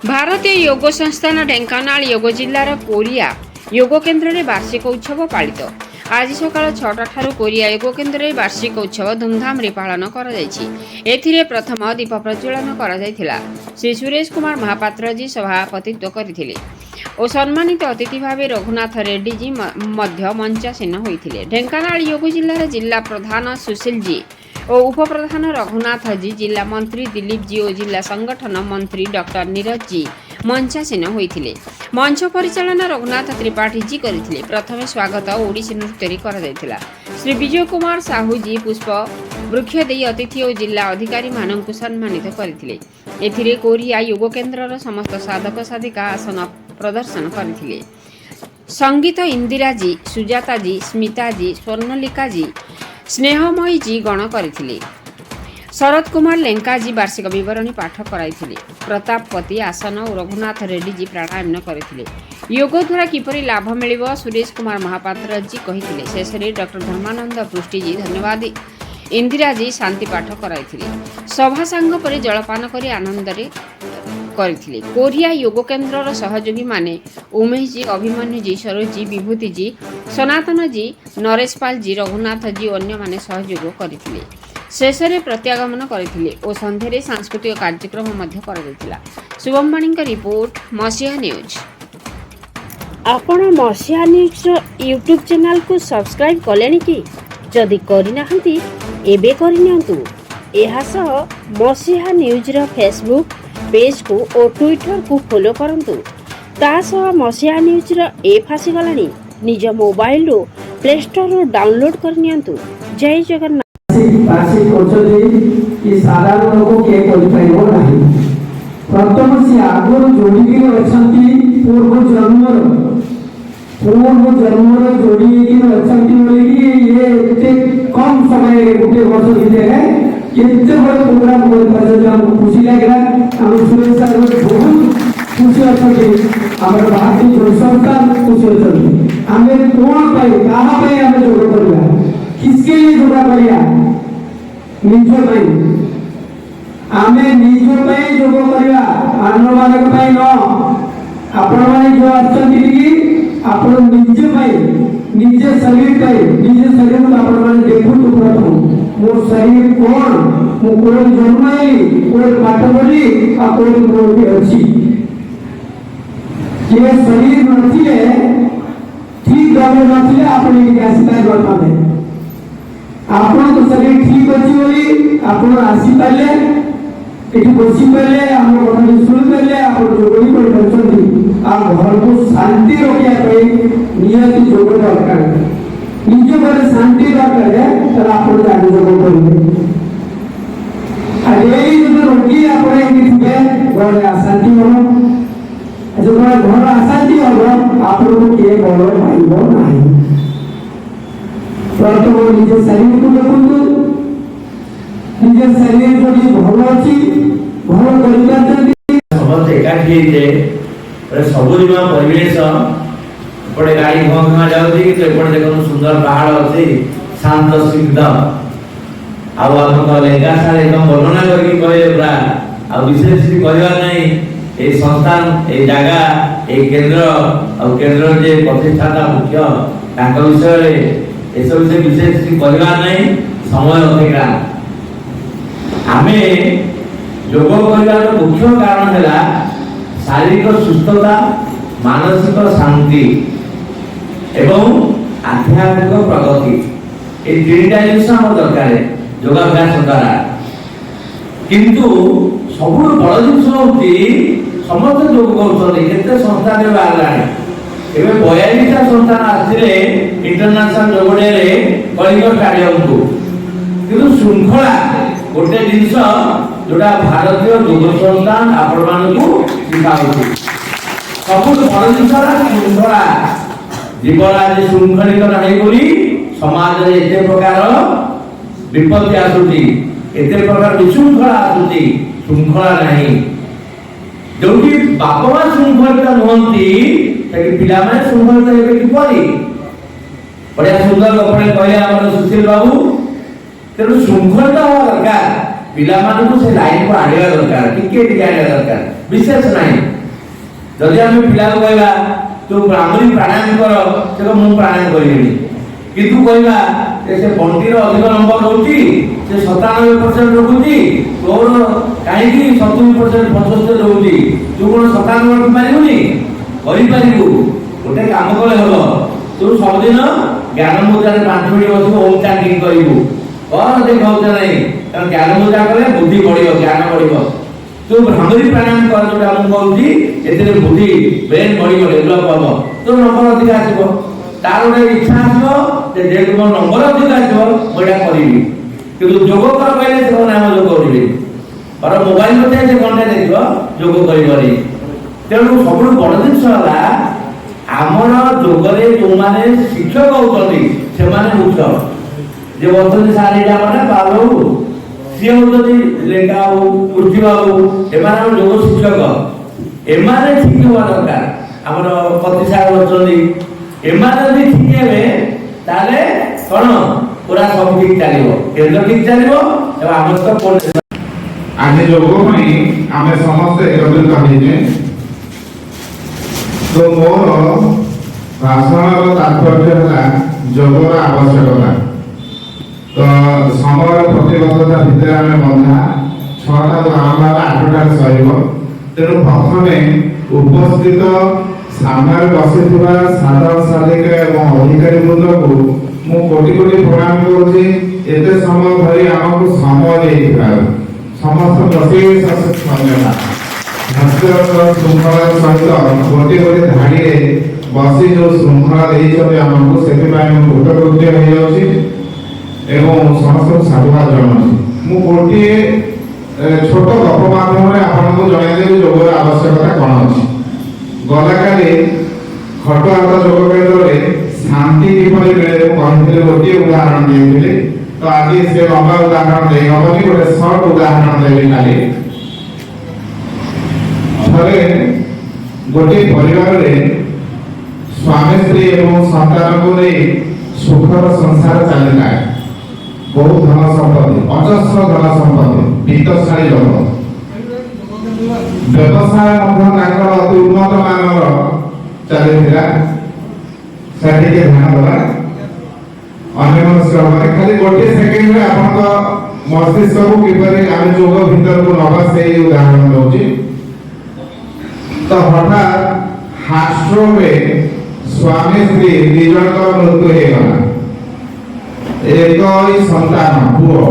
भारतीय योग संस्थान ढेंकानाल योग जिल्लार कोरिया योग केन्द्र में वार्षिक उत्सव पालित। आज सकाल 6टा ठारू कोरिया योग केन्द्र में वार्षिक उत्सव धूमधाम रे पालन करा जायछि। एथिरे प्रथम दीप प्रज्वलन करा जायथिला। श्री सुरेश कुमार महापात्र जी सभापतित्व करथिले और सम्मानित अतिथि भाव रघुनाथ रेड्डी जी मध्य मंचासीन होइथिले। ढेंकानाल योग जिल्लार जिला प्रधान सुशील जी और उपप्रधान रघुनाथ जी, जिला मंत्री दिलीप जी और जिला संगठन मंत्री डॉक्टर नीरज जी मंचासीन होइथिले। मंच परिचालना रघुनाथ त्रिपाठी जी करथिले। प्रथम स्वागत ओडिसी नृत्य करा जायथिला। श्री विजय कुमार साहू जी पुष्प वृक्ष देई अतिथि और जिला अधिकारी माननकु सम्मानित करथिले। एथिरे कोरिया योग केन्द्रर समस्त साधक साधिका आसन प्रदर्शन करथिले। संगीत इंदिरा जी, सुजाता जी, स्मिता जी, स्वर्णलिका जी, स्नेहमयी जी गण करथिले। शरद कुमार लेंका जी वार्षिक विवरणी पाठ कराइथिले। प्रतापपति आसन और रघुनाथ रेड्डी जी प्राणायाम करथिले। योग द्वारा किपरि लाभ मिलिबो सुरेश कुमार महापात्र जी कहिथिले। शेषरे डॉक्टर धर्मानंद पृष्टि जी धन्यवाद इंदिरा जी शांति पाठ कराइथिले। सभा सांग पर जलपान करी आनंदरे करथिले। कोरिया योग केन्द्रर सहयोगी माने उमेश जी, अभिमन्यु जी, सरोज जी, विभूति जी, सनातन जी, नरेश पाल जी, रघुनाथ जी अन्य माने सहयोग करथिले। शेषरे प्रत्यागमन करथिले और संध्यारे सांस्कृतिक कार्यक्रम मध्य करा जायतिला। शुभम बाणी का रिपोर्ट, मसिया न्यूज। आपण मसिया न्यूज यूट्यूब चैनल को सब्सक्राइब कलेनि कि जदि करिना हंती एबे करिनियंतु। एहा सह मसिया न्यूज रो फेसबुक पेज को और ट्विटर को फॉलो करंतु। ता सह मसिया न्यूज रो ऐप आसी गलानी। निज मोबाइल रो प्ले स्टोर रो डाउनलोड करनियंतु। जय जगन्नाथ। साधारण लोक किए करिपाइबो नाही। प्रथम से आगुर जोड़िकी अछंती पूर्व जन्मर जोड़िकी अछंती बोली ये एते कम समय रे गुटे वर्ष भितर केते बड़ प्रोग्राम कर पाछे हम खुशी लागला। हम सुरेश सर बहुत खुशी अछंती। हमर भारतीय जो संस्थान खुशी अछंती। हमें कोन पाई कहा पाई हमें जोड़ करला किसके लिए जोड़ा करिया निज पाई आमे निज पाई जोग करिया अन्य मानक पाई न। आपण माने जो अछंती कि आपण निज पाई निज शरीर पाई निज शरीर को आपण माने देखु तो प्रथम मोर शरीर कोन मु कोन जन्म आइली कोन पाठ पढ़ी आ कोन कोन अछि ये शरीर नथिले ठीक भाव नथिले आपण के आसीता करताबे। आपण तो शरीर ठीक अछि बोली आपण आसी पाले एठी बसी पाले हम कथा सुन पाले आपण जोगनी कर परछंती। आ घर को शांति रखिया पई नियति जोग दरकार। निज घर शांति दरकार है तर आपण जानि जोग करिवे। आ एई जो रोगी आपण एठी थिबे घर अशांति हो जो घर अशांति हो आपण को के बड़ पाइबो नाही। प्रथम निज शरीर को देखु। निज शरीर जो भल अच्छी भल कर एकाठी सबुजमा परिवेश एपटे गाड़ी घा जाऊँगी तो एपटे देखो सुंदर पहाड़ अच्छी शांत स्निग्ध आप लेंगा सार एकदम वर्णना करके कहे पूरा आ विशेष कहवार नहीं ये संस्थान ये जगह ये केन्द्र और केन्द्र जे प्रतिष्ठाता मुख्य विषय ये सब से विशेष कहवार नहीं समय अतिक्रांत। आमे योग करबार मुख्य कारण है शारीरिक सुस्थता, मानसिक शांति एवं आध्यात्मिक प्रगति। ये तीनटा जिनिस हम दरकार योगाभ्यास द्वारा। किंतु सब बड़ जिनिस होती समस्त योग करते संस्थान बाहर 42टा संस्थान आसते इंटरनेशनल योग डे रे कलिंग स्टाडियम को। किंतु श्रृंखला गोटे जिनस जोड़ा भारतीय योग संस्थान आपण मानकु शिखाउछि। सबुठ बड़ जिनस श्रृंखला जीवन आज श्रृंखलित नहीं बोली समाज रे एते प्रकार विपत्ति आसुची एते प्रकार विशृंखला आसुची। श्रृंखला नहीं जोटी बाप मां श्रृंखलित नुहंती ताकि पिला माने श्रृंखलित हेबे किपरि। बढ़िया सुंदर कपड़े कहले हमर सुशील बाबू तेणु श्रृंखलित हवा दरकार। ପିଲାମାନଙ୍କୁ ସେ ଲାଇନକୁ ଆଣିବା ଦରକାର, ଟିକେ ଟିକେ ଆଣିବା ଦରକାର, ବିଶେଷ ନାହିଁ। ଯଦି ଆମେ ପିଲାକୁ କହିବା ତୁ ଆମରି ପ୍ରାଣାୟାମ କର, ସେ ମୁଁ ପ୍ରାଣାୟାମ କରିବିନି, କିନ୍ତୁ କହିବା ସେ ବଣ୍ଟିର ଅଧିକ ନମ୍ବର ରହୁଛି, ସେ 97% ରଖୁଛି, ତୋର କାହିଁକି 70% 75 ରହୁଛି, ତୁ କ'ଣ 97 ରଖିପାରିବୁନି? କରିପାରିବୁ। ଗୋଟେ କାମ କଲେ ହବ, ତୁ ସବୁଦିନ ଜ୍ଞାନ ମୁଦ୍ରାରେ 5 ମିନିଟ୍ ବସିବୁ, ଓମ୍ ଚାଣ୍ଟିଂ କରିବୁ, କଣ ଦେଖାଉଛ ନାହିଁ, କାରଣ ଜ୍ଞାନ ମୁଦ୍ରା କଲେ ବୁଦ୍ଧି ବଢିବ, ଜ୍ଞାନ ବଢିବ। ତୁ ଭ୍ରାମରୀ ପ୍ରାଣାୟାମ କର, ଯୋଉଟା ମୁଁ କହୁଛି, ଏଥିରେ ବୁଦ୍ଧି ବ୍ରେନ୍ ବଢିବ, ଡେଭଲପ ହବ, ତୋ ନମ୍ବର ଅଧିକ ଆସିବ। ତାର ଗୋଟେ ଇଚ୍ଛା ଆସିବ ଯେ ଯେହେତୁ ମୋ ନମ୍ବର ଅଧିକ ଆସିବ ମୁଁ ଏଇଟା କରିବି। କିନ୍ତୁ ଯୋଗ କର କହିଲେ ସେ କ'ଣ ଆମ ଯୋଗ କରିବେ, ବର ମୋବାଇଲ ମଧ୍ୟ ସେ ଘଣ୍ଟେ ଦେଖିବ, ଯୋଗ କରିବନି। ତେଣୁ ସବୁଠୁ ବଡ଼ ଜିନିଷ ହେଲା ଆମର ଯୋଗରେ ଯୋଉମାନେ ଶିକ୍ଷକ ହଉଛନ୍ତି ସେମାନେ ମୁଖ୍ୟ। ଯେ ଅଛନ୍ତି ସାର୍ ଏଇଟା ଆମର ବାବୁ ବାବୁ, ସିଏ ହଉଛନ୍ତି ଲେଖା ବାବୁ, କୃଷି ବାବୁ, ଏମାନେ ଆମ ଯୋଗ ଶିକ୍ଷକ। ଏମାନେ ଠିକ ହେବା ଦରକାର। ଆମର ପତି ସାର୍ ଅଛନ୍ତି, ଏମାନେ ଯଦି ଠିକ ହେବେ ତାହେଲେ କ'ଣ ପୁରା ସବୁ ଠିକ ଚାଲିବ, କେନ୍ଦ୍ର ଠିକ ଚାଲିବ ଏବଂ ଆମର ତ ଆଜି ଯୋଗ ପାଇଁ ଆମେ ସମସ୍ତେ ଏକତ୍ରିତ ହେଇଛେ। ତ ମୋର ଭାଷଣର ତାତ୍ପର୍ଯ୍ୟ ହେଲା ଯୋଗର ଆବଶ୍ୟକତା। ତ ସମୟର ପ୍ରତିବଦ୍ଧତା ଭିତରେ ଆମେ ବନ୍ଧା, 6ଟାରୁ ଆରମ୍ଭ ହେଲା 8ଟାରେ ସରିବ। ତେଣୁ ପ୍ରଥମେ ଉପସ୍ଥିତ ସାମ୍ନାରେ ବସିଥିବା ସାଧକ ସାଧିକା ଏବଂ ଅଧିକାରୀ ବୃନ୍ଦକୁ ମୁଁ କୋଟି କୋଟି ପ୍ରଣାମ କରୁଛି। ଏତେ ସମୟ ଧରି ଆମକୁ ସମୟ ଦେଇଥିବାରୁ ସମସ୍ତ ବିଶେଷ ଧନ୍ୟବାଦ। ଶୃଙ୍ଖଳାର ସହିତ ଗୋଟିଏ ଗୋଟିଏ ଧାଡ଼ିରେ ବସି ଯେଉଁ ଶୃଙ୍ଖଳା ଦେଇଛନ୍ତି ଆମକୁ, ସେଥିପାଇଁ ମୁଁ କୃତକୃତ୍ୟ ହେଇଯାଉଛି ଏବଂ ସମସ୍ତଙ୍କୁ ସାଧୁବାଦ ଜଣାଉଛି। ମୁଁ ଗୋଟିଏ ଛୋଟ ଗପ ମାଧ୍ୟମରେ ଆପଣଙ୍କୁ ଜଣାଇଦେବି ଯୋଗର ଆବଶ୍ୟକତା କ'ଣ ଅଛି। ଗଲାକାଲି ଖଟୁଆହାଟ ଯୋଗ କେନ୍ଦ୍ରରେ ଶାନ୍ତି କିପରି ମିଳେ ମୁଁ କହିଥିଲି, ଗୋଟିଏ ଉଦାହରଣ ଦେଇଥିଲି। ତ ଆଜି ସେ ଲମ୍ବା ଉଦାହରଣ ଦେଇ ହବନି, ଗୋଟେ ସର୍ଟ ଉଦାହରଣ ଦେବି। କାଲି ଥରେ ଗୋଟିଏ ପରିବାରରେ ସ୍ୱାମୀ ସ୍ତ୍ରୀ ଏବଂ ସନ୍ତାନକୁ ନେଇ ସୁଖର ସଂସାର ଚାଲିଲା। ବହୁ ଧନ ସମ୍ପତ୍ତି, ଅଜସ୍ର ଧନ ସମ୍ପତ୍ତି, ବିତ୍ତଶାଳୀ ଲୋକ। ବ୍ୟବସାୟ ମଧ୍ୟ ତାଙ୍କର ଅତି ଉନ୍ନତ ମାନର ଚାଲିଥିଲା। ସେଠିକି ଧ୍ୟାନ ଦେବା ଅନ୍ୟମନସ୍କ ହେବାରେ, ଖାଲି ଗୋଟିଏ ସେକେଣ୍ଡରେ ଆପଣଙ୍କ ମସ୍ତିଷ୍କକୁ କିପରି ଆମେ ଯୋଗ ଭିତରକୁ ନବା ସେଇ ଉଦାହରଣ ଦଉଛି। ତ ହଠାତ୍ ହାର୍ଟ ଷ୍ଟ୍ରୋକରେ ସ୍ୱାମୀ ସ୍ତ୍ରୀ 2 ଜଣଙ୍କର ମୃତ୍ୟୁ ହେଇଗଲା। ଏକଇ ସନ୍ତାନ ପୁଅ।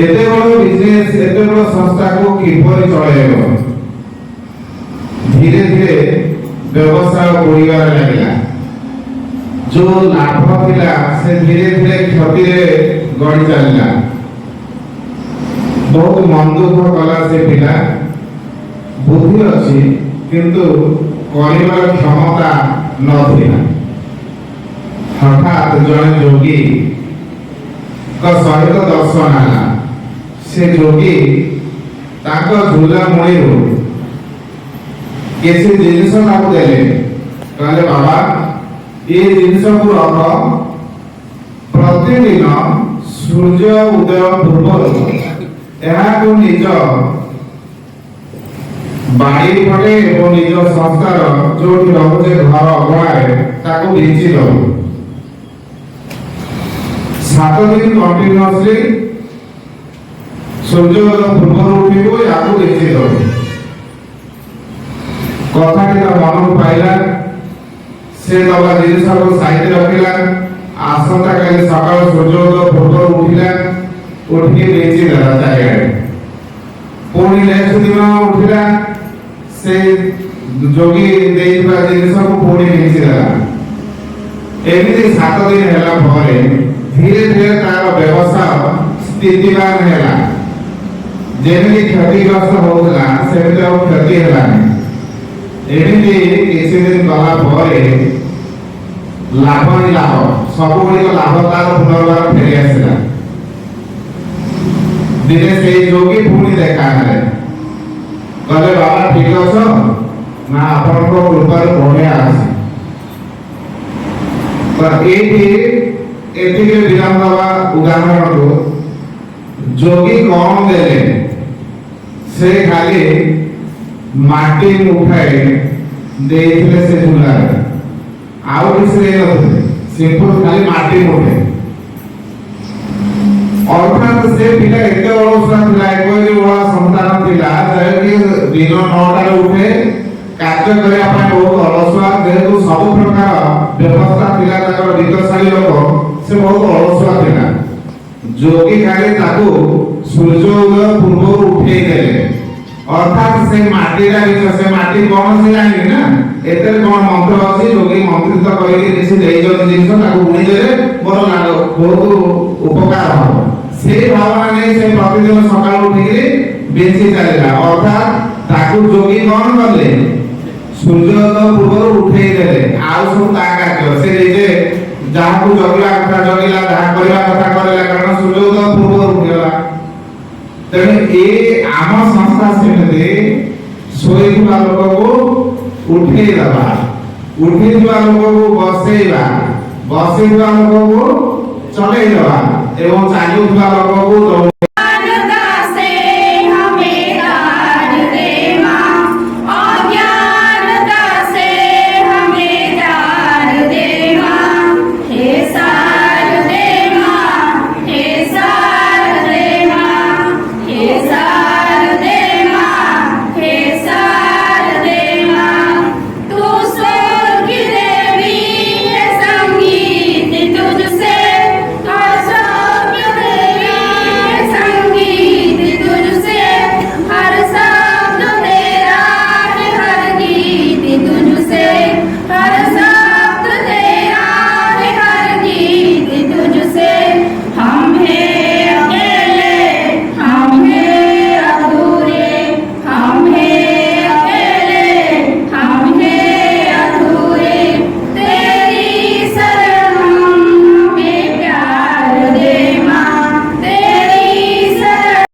ଏତେ ବଡ଼ ବିଜନେସ, ଏତେ ବଡ଼ ସଂସ୍ଥାକୁ କିପରି ଚଳାଇବ? ଧୀରେ ଧୀରେ ବ୍ୟବସାୟ ବୁଡ଼ିବାରେ ଲାଗିଲା। ଯୋଉ ଲାଭ ଥିଲା ସେ ଧୀରେ ଧୀରେ କ୍ଷତିରେ ଗଡ଼ି ଚାଲିଲା। ବହୁତ ମନ ଦୁଃଖ କଲା ସେ ପିଲା। ବୁଦ୍ଧି ଅଛି କିନ୍ତୁ କରିବାର କ୍ଷମତା ନଥିଲା। ହଠାତ୍ ଜଣେ ଯୋଗୀଙ୍କ ସହିତ ଦର୍ଶନ ହେଲା। ସେ ଯୋଗୀ ତାଙ୍କ ଝୁଲା ମୁଣିରୁ କିଛି ଜିନିଷ ତାକୁ ଦେଲେ। କହିଲେ ବାବା ଏ ଜିନିଷକୁ ରଖ, ପ୍ରତିଦିନ ସୂର୍ଯ୍ୟ ଉଦୟ ପୂର୍ବରୁ ଏହାକୁ ନିଜ ବାଡ଼ି ପଟେ ଏବଂ ନିଜ ସଂସ୍ଥାର ଯୋଉଠି ରହୁଛେ ଘର ଅଗଣାରେ ତାକୁ ବିଞ୍ଚି ଦଉ। 7 ଦିନ କଣ୍ଟିନ୍ୟୁଅସଲି ସୂର୍ଯ୍ୟୋଦୟ ପୂର୍ବରୁ ଉଠିବୁ, ୟାକୁ ବିଞ୍ଚି ଦଉ। କଥାଟି ତା ମନକୁ ପାଇଲା। ସେ ଦବା ଜିନିଷକୁ ସାଇତି ରଖିଲା। ଆସନ୍ତାକାଲି ସକାଳ ସୂର୍ଯ୍ୟୋଦୟ ପୂର୍ବରୁ ଉଠିଲା, ଉଠିକି ବିଞ୍ଚି ଦେଲା ଚାରିଆଡ଼େ। ପୁଣି ନେକ୍ସଟ ଦିନ ଉଠିଲା, ସେ ଯୋଗୀ ଦେଇଥିବା ଜିନିଷକୁ ପୁଣି ବିଞ୍ଚି ଦେଲା। ଏମିତି 7 ଦିନ ହେଲା ପରେ ଧୀରେ ଧୀରେ ତାର ବ୍ୟବସାୟ ସ୍ଥିତିବାନ ହେଲା। ଯେମିତି କ୍ଷତିଗ୍ରସ୍ତ ହଉଥିଲା ସେମିତି ଆଉ କ୍ଷତି ହେଲାନି। ଏମିତି କିଛି ଦିନ ଗଲା ପରେ ଲାଭ ହିଁ ଲାଭ, ସବୁଗୁଡ଼ିକ ଲାଭ ତାର ପୁନର୍ବାର ଫେରି ଆସିଲା। ଦିନେ ସେଇ ଯୋଗୀ ପୁଣି ଦେଖା ହେଲେ। କହିଲେ ବାବା ଠିକ ଅଛ ନା? ଆପଣଙ୍କ କୃପାରୁ ବଢିଆ ଅଛି। ଏଇଠି ଏତିକି ବିରାମ ଦେବା ଉଦାହରଣକୁ ଯୋଗୀ କଣ ଦେଲେ ସେ ଖାଲି ମାଟି ମୁଠାଏ ଦେଇଥିଲେ ସେ ଝୁଲାରେ ଆଉ କିଛି ଦେଇନଥିଲେ ସିମ୍ପଲ ଖାଲି ମାଟି ମୁଠେ ଅର୍ଥାତ୍ ସେ ପିଲା ଏତେ ଅଳସୁଆ ଥିଲା ଏକୋଇରି ବଳା ସନ୍ତାନ ଥିଲା ଯାହାକି ଦିନ 9ଟାରେ ଉଠେ କାର୍ଯ୍ୟ କରିବା ପାଇଁ ବହୁତ ଅଳସୁଆ ଯେହେତୁ ସବୁ ପ୍ରକାର ବ୍ୟବସ୍ଥା ଥିଲା ତାଙ୍କର ବିତ୍ତଶାଳୀ ଲୋକ ସେ ବହୁତ ଅଳସୁଆ ଥିଲା ଯୋଗୀ ଖାଲି ତାକୁ ସୂର୍ଯ୍ୟ ଉଦୟ ପୂର୍ବରୁ ଉଠେଇ ଦେଲେ ଅର୍ଥାତ୍ ସେ ମାଟିର ବିଷୟ ସେ ମାଟି କଣ ସେ ଜାଣିଲେ ନା ଏଥିରେ କଣ ମନ୍ତ୍ର ଅଛି ଯୋଗୀ ମନ୍ତ୍ରିତ କରିକି କିଛି ଦେଇଛନ୍ତି ଜିନିଷ ତାକୁ ଉଣିଦେଲେ ମୋର ବହୁତ ଉପକାର ହବ ସେ ଭାବନା ନେଇ ସେ ପ୍ରତିଦିନ ସକାଳୁ ଉଠିକି ବିଞ୍ଚି ଚାଲିଲା ଅର୍ଥାତ୍ ତାକୁ ଯୋଗୀ କଣ କଲେ ସୂର୍ଯ୍ୟୋଦୟ ପୂର୍ବରୁ ଉଠେଇ ଦେଲେ ଆଉ ସବୁ ତା କାର୍ଯ୍ୟ ସେ ନିଜେ ଯାହାକୁ ଜଗିବା କଥା ଜଗିଲା ଯାହା କରିବା କଥା କରିଲା କାରଣ ସୂର୍ଯ୍ୟୋଦୟ ପୂର୍ବରୁ ଉଠିଗଲା ତେଣୁ ଏ ଆମ ସଂସ୍ଥା ସେମିତି ଶୋଇଥିବା ଲୋକକୁ ଉଠେଇ ଦେବା ଉଠିଥିବା ଲୋକକୁ ବସେଇବା ବସିଥିବା ଲୋକକୁ ଚଲେଇ ଦେବା ଏବଂ ଚାଲୁଥିବା ଲୋକକୁ